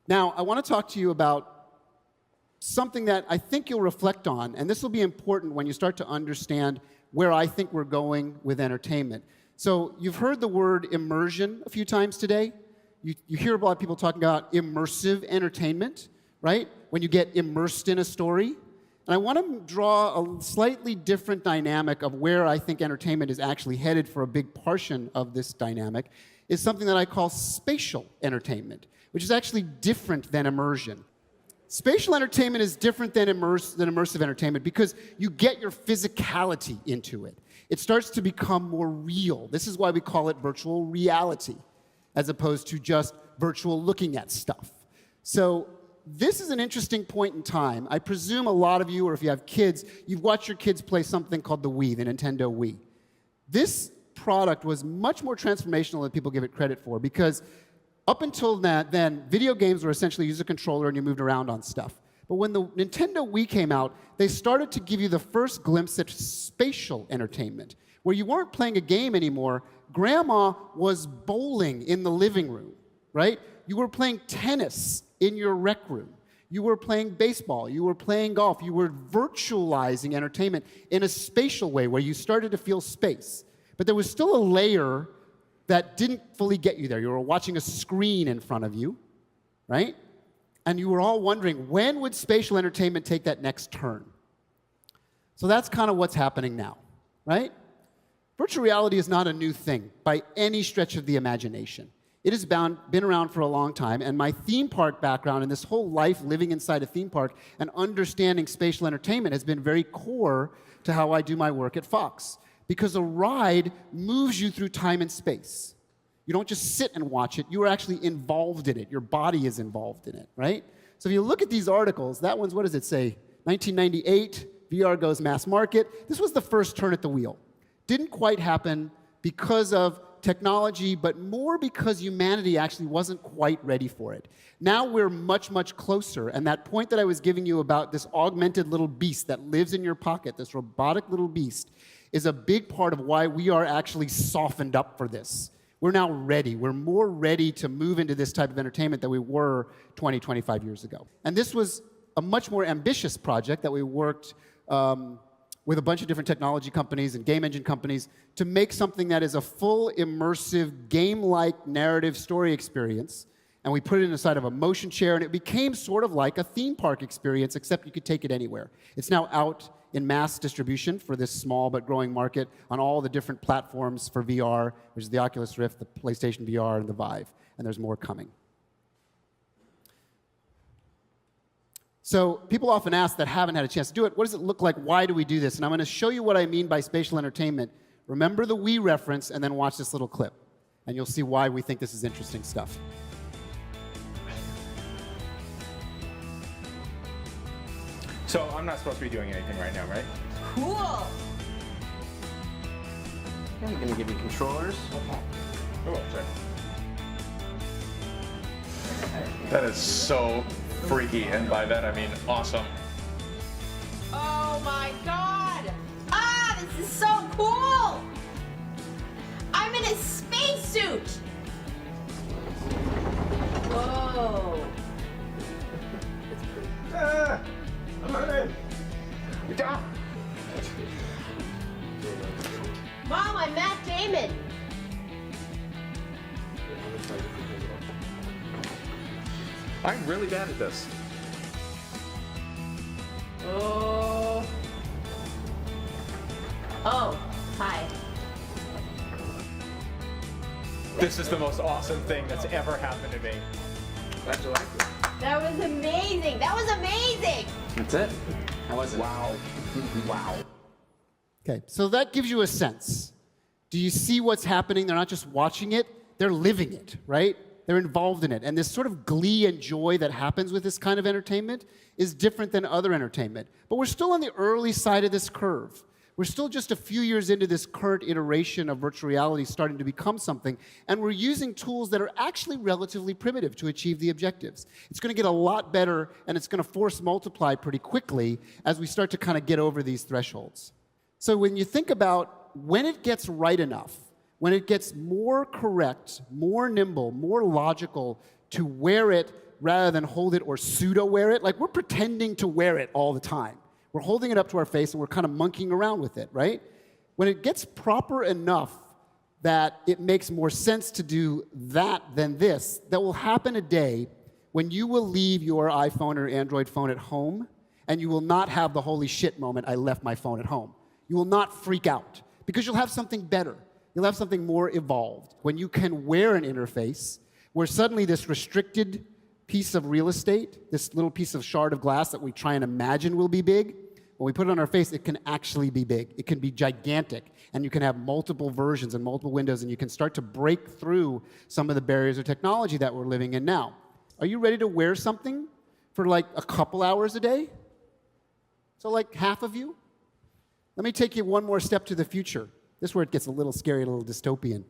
Now, I want to talk to you about something that I think you'll reflect on, and this will be important when you start to understand where I think we're going with entertainment. So you've heard the word immersion a few times today. You hear a lot of people talking about immersive entertainment, right? When you get immersed in a story. And I want to draw a slightly different dynamic of where I think entertainment is actually headed for a big portion of this dynamic, is something that I call spatial entertainment, which is actually different than immersion. Spatial entertainment is different than immersive entertainment because you get your physicality into it. It starts to become more real. This is why we call it virtual reality, as opposed to just virtual looking at stuff. So this is an interesting point in time. I presume a lot of you, or if you have kids, you've watched your kids play something called the Wii, the Nintendo Wii. This product was much more transformational than people give it credit for, because up until then, video games were essentially use a controller and you moved around on stuff. But when the Nintendo Wii came out, they started to give you the first glimpse at spatial entertainment, where you weren't playing a game anymore. Grandma was bowling in the living room, right? You were playing tennis in your rec room. You were playing baseball. You were playing golf. You were virtualizing entertainment in a spatial way where you started to feel space. But there was still a layer that didn't fully get you there. You were watching a screen in front of you, right? And you were all wondering, when would spatial entertainment take that next turn? So that's kind of what's happening now, right? Virtual reality is not a new thing by any stretch of the imagination. It has been around for a long time, and my theme park background and this whole life living inside a theme park and understanding spatial entertainment has been very core to how I do my work at Fox. Because a ride moves you through time and space. You don't just sit and watch it, you are actually involved in it. Your body is involved in it, right? So if you look at these articles, that one's, what does it say? 1998, VR goes mass market. This was the first turn at the wheel. Didn't quite happen because of technology, but more because humanity actually wasn't quite ready for it. Now we're much, much closer, and that point that I was giving you about this augmented little beast that lives in your pocket, this robotic little beast, is a big part of why we are actually softened up for this. We're now ready. We're more ready to move into this type of entertainment than we were 20, 25 years ago. And this was a much more ambitious project that we worked with a bunch of different technology companies and game engine companies to make something that is a full, immersive, game-like narrative story experience. And we put it inside of a motion chair, and it became sort of like a theme park experience, except you could take it anywhere. It's now out in mass distribution for this small but growing market on all the different platforms for VR, which is the Oculus Rift, the PlayStation VR, and the Vive, and there's more coming. So people often ask that haven't had a chance to do it, what does it look like? Why do we do this? And I'm going to show you what I mean by spatial entertainment. Remember the Wii reference, and then watch this little clip, and you'll see why we think this is interesting stuff. So I'm not supposed to be doing anything right now, right? Cool. I'm going to give you controllers. Oh, sorry. That is so freaky, and by that I mean awesome. Oh my god! Ah, this is so cool! I'm in a spacesuit! Whoa. I'm hurting. Mom, I'm Matt Damon. I'm really bad at this. Oh. Oh, hi. This is the most awesome thing that's ever happened to me. Glad you liked it. That was amazing. That was amazing. That's it. How was it? Wow. Wow. Okay, so that gives you a sense. Do you see what's happening? They're not just watching it, they're living it, right? They're involved in it. And this sort of glee and joy that happens with this kind of entertainment is different than other entertainment. But we're still on the early side of this curve. We're still just a few years into this current iteration of virtual reality starting to become something, and we're using tools that are actually relatively primitive to achieve the objectives. It's going to get a lot better, and it's going to force multiply pretty quickly as we start to kind of get over these thresholds. So when you think about when it gets right enough, when it gets more correct, more nimble, more logical to where it rather than hold it or pseudo wear it. Like we're pretending to wear it all the time. We're holding it up to our face and we're kind of monkeying around with it, right? When it gets proper enough that it makes more sense to do that than this, that will happen a day when you will leave your iPhone or Android phone at home and you will not have the holy shit moment, I left my phone at home. You will not freak out because you'll have something better. You'll have something more evolved. When you can wear an interface where suddenly this restricted piece of real estate, this little piece of shard of glass that we try and imagine will be big, when we put it on our face, it can actually be big. It can be gigantic, and you can have multiple versions and multiple windows, and you can start to break through some of the barriers of technology that we're living in now. Are you ready to wear something for like a couple hours a day? So like half of you? Let me take you one more step to the future. This is where it gets a little scary, a little dystopian.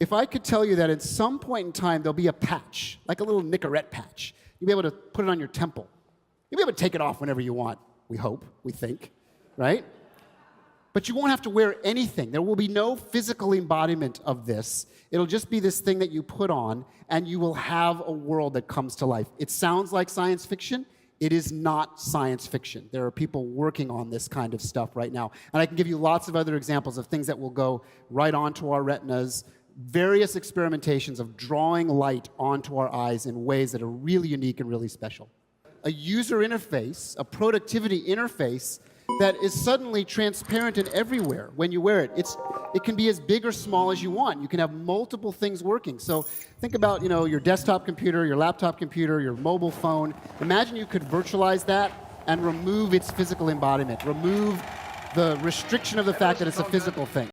If I could tell you that at some point in time there'll be a patch, like a little Nicorette patch, you'll be able to put it on your temple. You'll be able to take it off whenever you want, we hope, we think, right? But you won't have to wear anything. There will be no physical embodiment of this. It'll just be this thing that you put on, and you will have a world that comes to life. It sounds like science fiction. It is not science fiction. There are people working on this kind of stuff right now. And I can give you lots of other examples of things that will go right onto our retinas, various experimentations of drawing light onto our eyes in ways that are really unique and really special. A user interface, a productivity interface that is suddenly transparent and everywhere when you wear it. It can be as big or small as you want. You can have multiple things working. So think about, your desktop computer, your laptop computer, your mobile phone. Imagine you could virtualize that and remove its physical embodiment, remove the restriction of the fact that it's a physical thing.